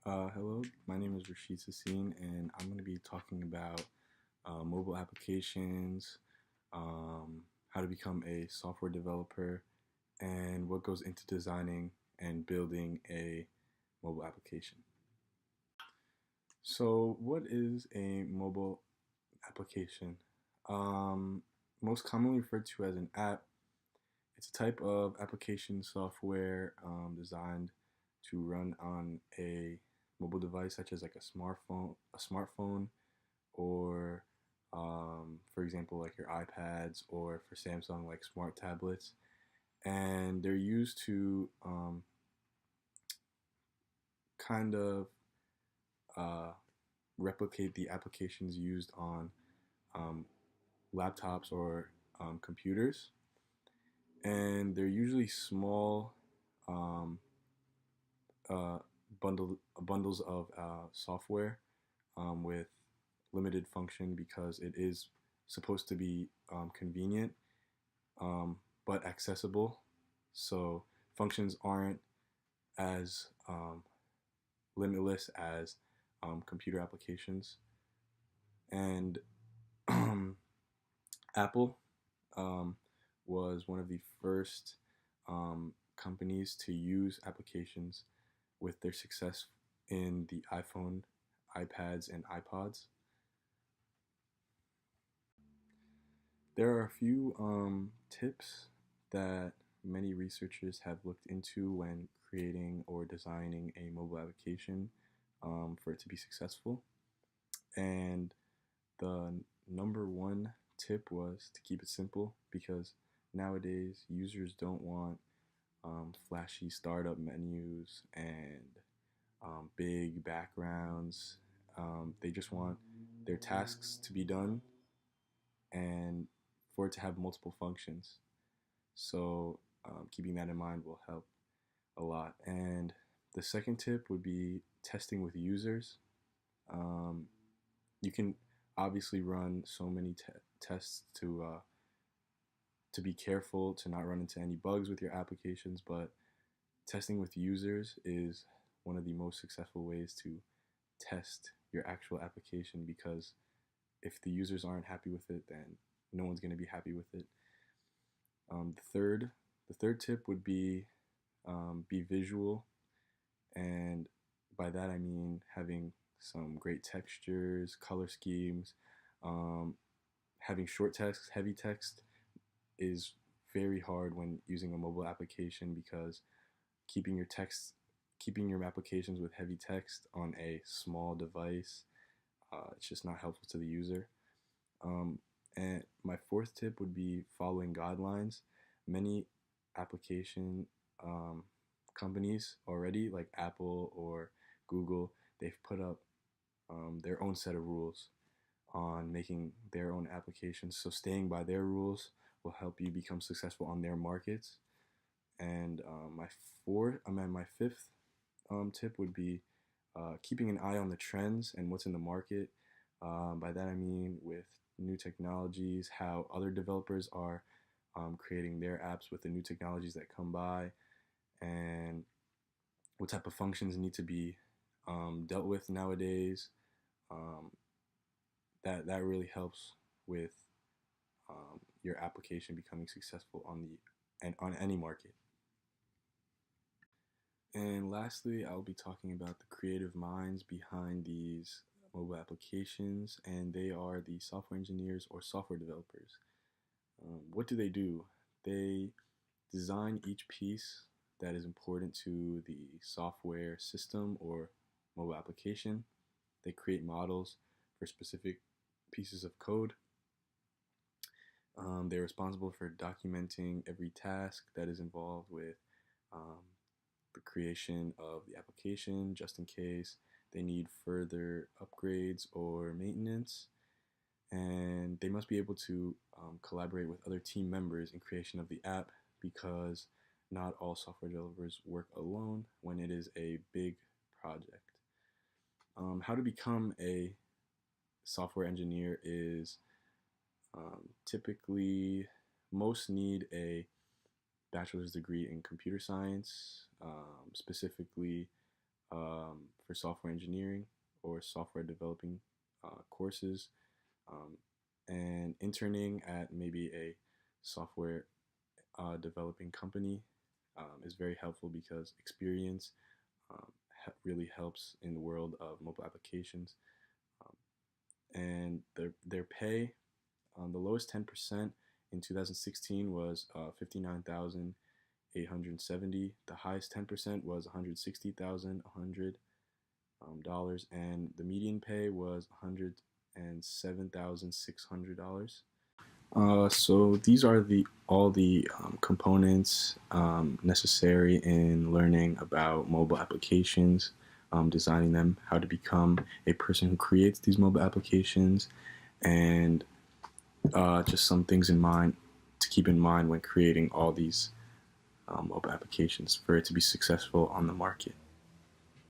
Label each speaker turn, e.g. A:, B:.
A: Hello, my name is Rashid Sassine, and I'm going to be talking about mobile applications, how to become a software developer, and what goes into designing and building a mobile application. So, what is a mobile application? Um, Most commonly referred to as an app, it's a type of application software designed to run on a mobile device such as like a smartphone, or for example, like your iPads, or for Samsung, like smart tablets. And they're used to kind of uh, replicate the applications used on um, laptops or computers. And they're usually small um, uh, bundles of software with limited function, because it is supposed to be convenient, um, but accessible. So functions aren't as limitless as computer applications. And Apple um, was one of the first companies to use applications with their success in the iPhone, iPads, and iPods. There are a few tips that many researchers have looked into when creating or designing a mobile application for it to be successful. And the number one tip was to keep it simple, because nowadays users don't want flashy startup menus and big backgrounds. They just want their tasks to be done and for it to have multiple functions. So keeping that in mind will help a lot. And the second tip would be testing with users. Um, you can obviously run so many tests to be careful to not run into any bugs with your applications, but testing with users is one of the most successful ways to test your actual application, because if the users aren't happy with it, then no one's going to be happy with it. Um, the third the third tip would be visual, and by that I mean having some great textures, color schemes, um, having short text. Heavy text is very hard when using a mobile application, because keeping your text keeping your applications with heavy text on a small device, it's just not helpful to the user. Um, and my fourth tip would be following guidelines. Many application um, companies already, like Apple or Google, they've put up their own set of rules on making their own applications. So staying by their rules will help you become successful on their markets. And my fifth tip would be keeping an eye on the trends and what's in the market. By that I mean with new technologies, how other developers are creating their apps with the new technologies that come by, and what type of functions need to be dealt with nowadays. Um, that really helps with your application becoming successful on any market. And lastly, I'll be talking about the creative minds behind these mobile applications, and they are the software engineers or software developers. What do they do? They design each piece that is important to the software system or mobile application. They create models for specific pieces of code. They're responsible for documenting every task that is involved with um, the creation of the application, just in case they need further upgrades or maintenance. And they must be able to collaborate with other team members in creation of the app, because not all software developers work alone when it is a big project. How to become a software engineer is typically most need a bachelor's degree in computer science, specifically for software engineering or software developing courses, um, and interning at maybe a software developing company is very helpful because experience really helps in the world of mobile applications. Um, and their pay, the lowest 10% in 2016 was 59,870. The highest 10% was 160,100 dollars, and the median pay was $107,600. So these are the all the components necessary in learning about mobile applications, designing them, how to become a person who creates these mobile applications, and just some things in mind to keep in mind when creating all these mobile applications for it to be successful on the market.